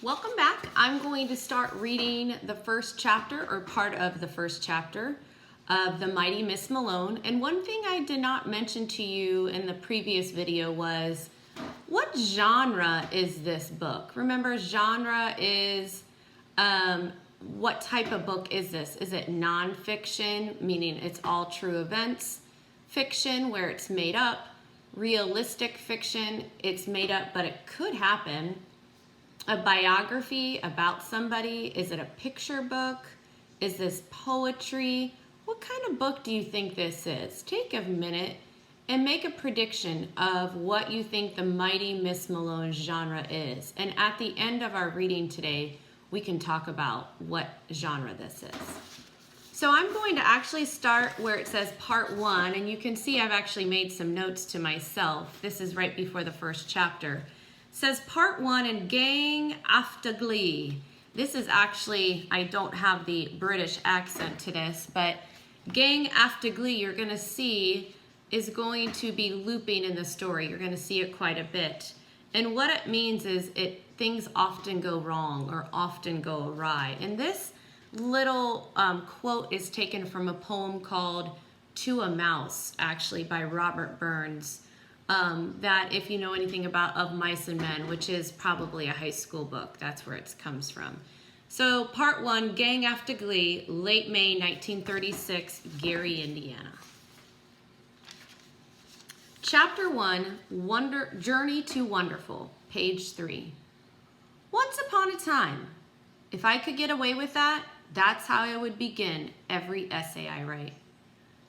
Welcome back. I'm going to start reading the first chapter, or part of the first chapter of The Mighty Miss Malone. And one thing I did not mention to you in the previous video was, what genre is this book? Remember, genre is, what type of book is this? Is it nonfiction, meaning it's all true events? Fiction, where it's made up? Realistic fiction, it's made up, but it could happen. A biography about somebody? Is it a picture book? Is this poetry? What kind of book do you think this is? Take a minute and make a prediction of what you think the Mighty Miss Malone genre is. And at the end of our reading today, we can talk about what genre this is. So I'm going to actually start where it says part 1, and you can see I've actually made some notes to myself. This is right before the first chapter. It says part 1 and gang after glee. This is actually, I don't have the British accent to this, but gang after glee, you're going to see, is going to be looping in the story. You're going to see it quite a bit. And what it means is things often go wrong or often go awry. And this little quote is taken from a poem called To a Mouse, actually, by Robert Burns. That, if you know anything about Of Mice and Men, which is probably a high school book, that's where it comes from. So part 1, Gang After Glee, late May 1936, Gary, Indiana. Chapter 1, Journey to Wonderful, page 3. Once upon a time, if I could get away with that, that's how I would begin every essay I write.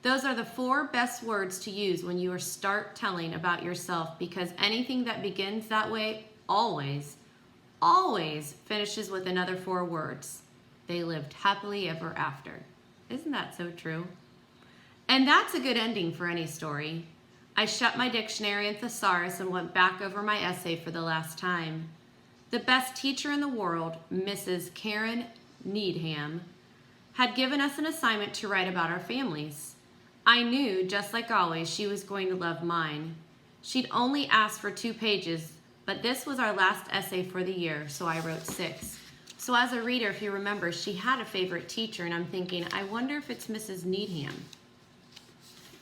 Those are the 4 best words to use when you start telling about yourself, because anything that begins that way always finishes with another 4 words. They lived happily ever after. Isn't that so true? And that's a good ending for any story. I shut my dictionary and thesaurus and went back over my essay for the last time. The best teacher in the world, Mrs. Karen Needham, had given us an assignment to write about our families. I knew, just like always, she was going to love mine. She'd only asked for 2 pages, but this was our last essay for the year, so I wrote 6. So as a reader, if you remember, she had a favorite teacher, and I'm thinking, I wonder if it's Mrs. Needham.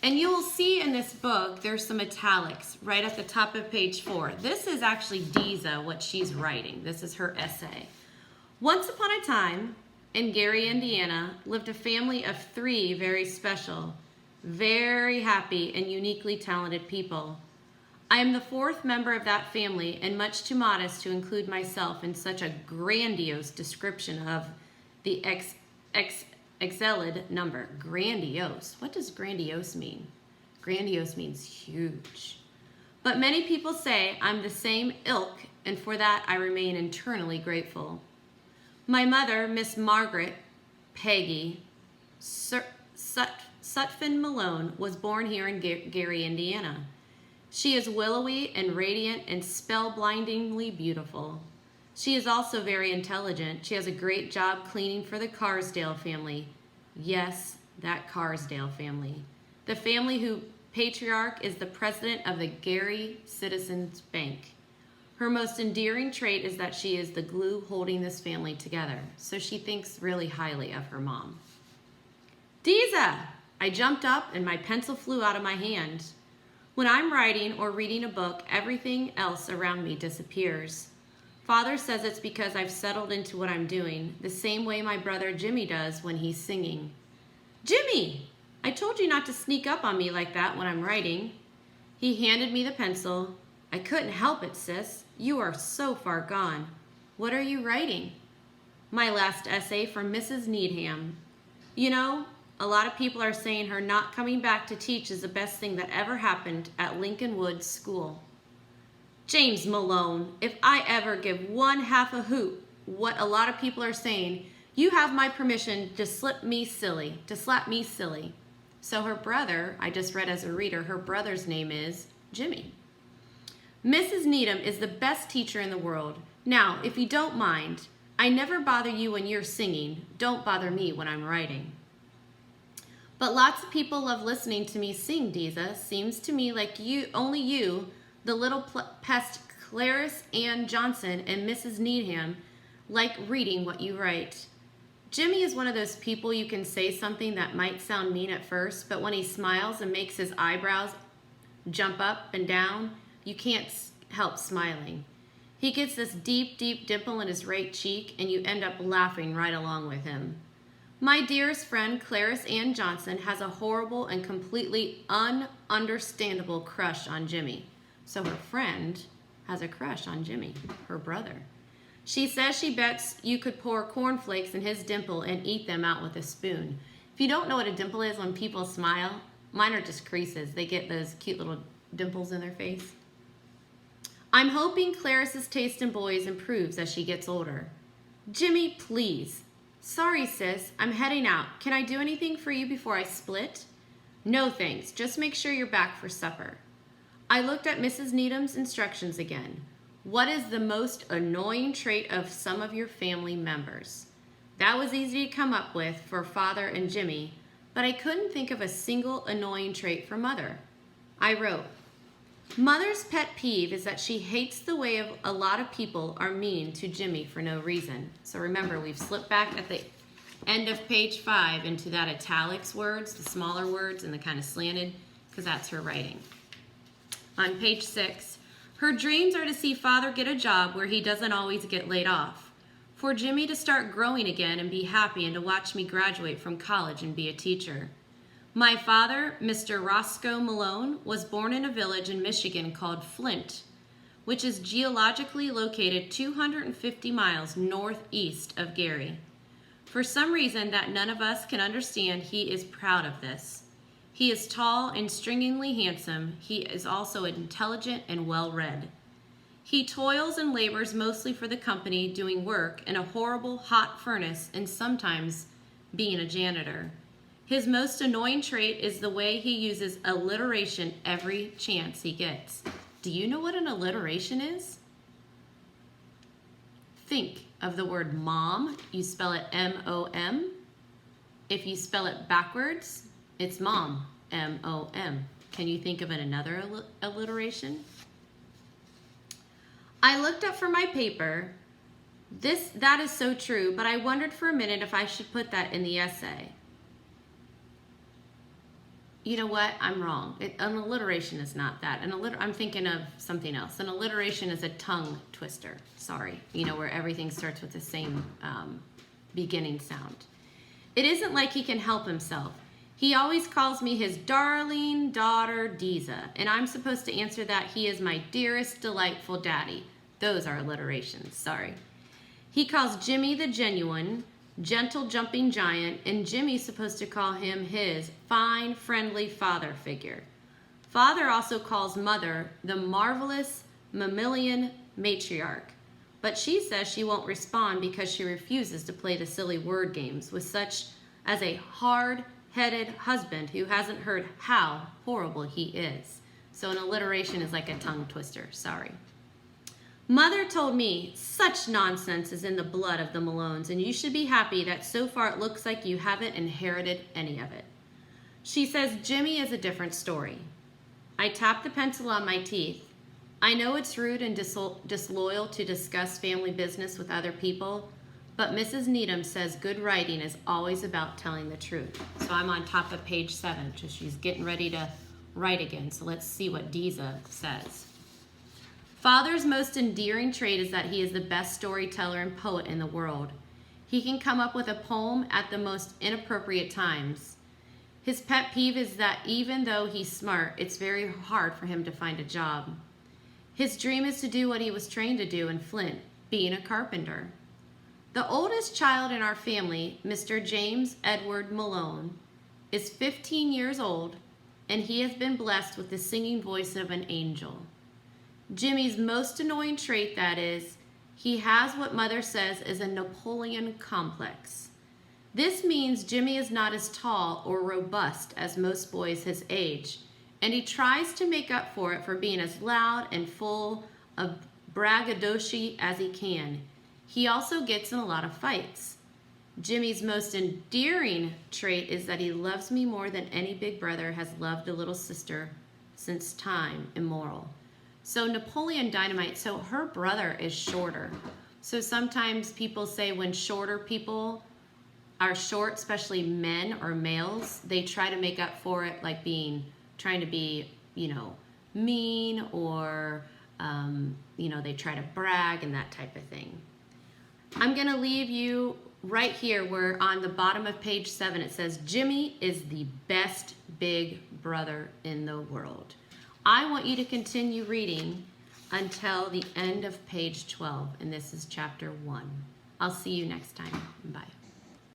And you will see in this book, there's some italics right at the top of page 4. This is actually Diza, what she's writing. This is her essay. Once upon a time, in Gary, Indiana, lived a family of 3 very special, very happy, and uniquely talented people. I am the 4th member of that family, and much too modest to include myself in such a grandiose description of the excelled number. Grandiose. What does grandiose mean? Grandiose means huge. But many people say I'm the same ilk, and for that I remain eternally grateful. My mother, Miss Margaret Peggy Sutphin Malone, was born here in Gary, Indiana. She is willowy and radiant and spellblindingly beautiful. She is also very intelligent. She has a great job cleaning for the Carsdale family. Yes, that Carsdale family. The family whose patriarch is the president of the Gary Citizens Bank. Her most endearing trait is that she is the glue holding this family together. So she thinks really highly of her mom. Diza! I jumped up and my pencil flew out of my hand. When I'm writing or reading a book, everything else around me disappears. Father says it's because I've settled into what I'm doing, the same way my brother Jimmy does when he's singing. Jimmy! I told you not to sneak up on me like that when I'm writing. He handed me the pencil. I couldn't help it, sis. You are so far gone. What are you writing? My last essay from Mrs. Needham. You know, a lot of people are saying her not coming back to teach is the best thing that ever happened at Lincoln Woods School. James Malone, if I ever give 1/2 a hoot what a lot of people are saying, you have my permission to slap me silly. So her brother, I just read as a reader, her brother's name is Jimmy. Mrs. Needham is the best teacher in the world. Now, if you don't mind, I never bother you when you're singing. Don't bother me when I'm writing. But lots of people love listening to me sing, Diza. Seems to me like only you, the little pest Clarice Ann Johnson, and Mrs. Needham like reading what you write. Jimmy is one of those people you can say something that might sound mean at first, but when he smiles and makes his eyebrows jump up and down, you can't help smiling. He gets this deep, deep dimple in his right cheek, and you end up laughing right along with him. My dearest friend, Clarice Ann Johnson, has a horrible and completely ununderstandable crush on Jimmy. So her friend has a crush on Jimmy, her brother. She says she bets you could pour cornflakes in his dimple and eat them out with a spoon. If you don't know what a dimple is, when people smile, mine are just creases. They get those cute little dimples in their face. I'm hoping Clarice's taste in boys improves as she gets older. Jimmy, please. Sorry, sis, I'm heading out. Can I do anything for you before I split? No, thanks. Just make sure you're back for supper. I looked at Mrs. Needham's instructions again. What is the most annoying trait of some of your family members? That was easy to come up with for Father and Jimmy, but I couldn't think of a single annoying trait for Mother. I wrote, Mother's pet peeve is that she hates the way a lot of people are mean to Jimmy for no reason. So remember, we've slipped back at the end of page 5 into that italics words, the smaller words and the kind of slanted, because that's her writing. On page 6, her dreams are to see Father get a job where he doesn't always get laid off, for Jimmy to start growing again and be happy, and to watch me graduate from college and be a teacher. My father, Mr. Roscoe Malone, was born in a village in Michigan called Flint, which is geologically located 250 miles northeast of Gary. For some reason that none of us can understand, he is proud of this. He is tall and stringingly handsome. He is also intelligent and well-read. He toils and labors mostly for the company, doing work in a horrible hot furnace and sometimes being a janitor. His most annoying trait is the way he uses alliteration every chance he gets. Do you know what an alliteration is? Think of the word mom. You spell it M-O-M. If you spell it backwards, it's mom, M-O-M. Can you think of another alliteration? I looked up for my paper. That is so true, but I wondered for a minute if I should put that in the essay. You know what? I'm wrong. An alliteration is not that. I'm thinking of something else. An alliteration is a tongue twister. Sorry. You know, where everything starts with the same beginning sound. It isn't like he can help himself. He always calls me his darling daughter, Deeza, and I'm supposed to answer that he is my dearest, delightful daddy. Those are alliterations. Sorry. He calls Jimmy the genuine, gentle jumping giant, and Jimmy's supposed to call him his fine, friendly father figure. Father also calls Mother the marvelous mammalian matriarch, but she says she won't respond because she refuses to play the silly word games with such as a hard-headed husband who hasn't heard how horrible he is. So an alliteration is like a tongue twister. Sorry. Mother told me such nonsense is in the blood of the Malones, and you should be happy that so far it looks like you haven't inherited any of it. She says Jimmy is a different story. I tap the pencil on my teeth. I know it's rude and disloyal to discuss family business with other people, but Mrs. Needham says good writing is always about telling the truth. So I'm on top of page 7, so she's getting ready to write again. So let's see what Deeza says. Father's most endearing trait is that he is the best storyteller and poet in the world. He can come up with a poem at the most inappropriate times. His pet peeve is that even though he's smart, it's very hard for him to find a job. His dream is to do what he was trained to do in Flint, being a carpenter. The oldest child in our family, Mr. James Edward Malone, is 15 years old, and he has been blessed with the singing voice of an angel. Jimmy's most annoying trait, that is, he has what Mother says is a Napoleon complex. This means Jimmy is not as tall or robust as most boys his age, and he tries to make up for it for being as loud and full of braggadocio as he can. He also gets in a lot of fights. Jimmy's most endearing trait is that he loves me more than any big brother has loved a little sister since time immemorial. So Napoleon Dynamite, so her brother is shorter. So sometimes people say when shorter people are short, especially men or males, they try to make up for it like trying to be, mean or, they try to brag and that type of thing. I'm going to leave you right here where on the bottom of page 7 it says, Jimmy is the best big brother in the world. I want you to continue reading until the end of page 12, and this is chapter 1. I'll see you next time. Bye.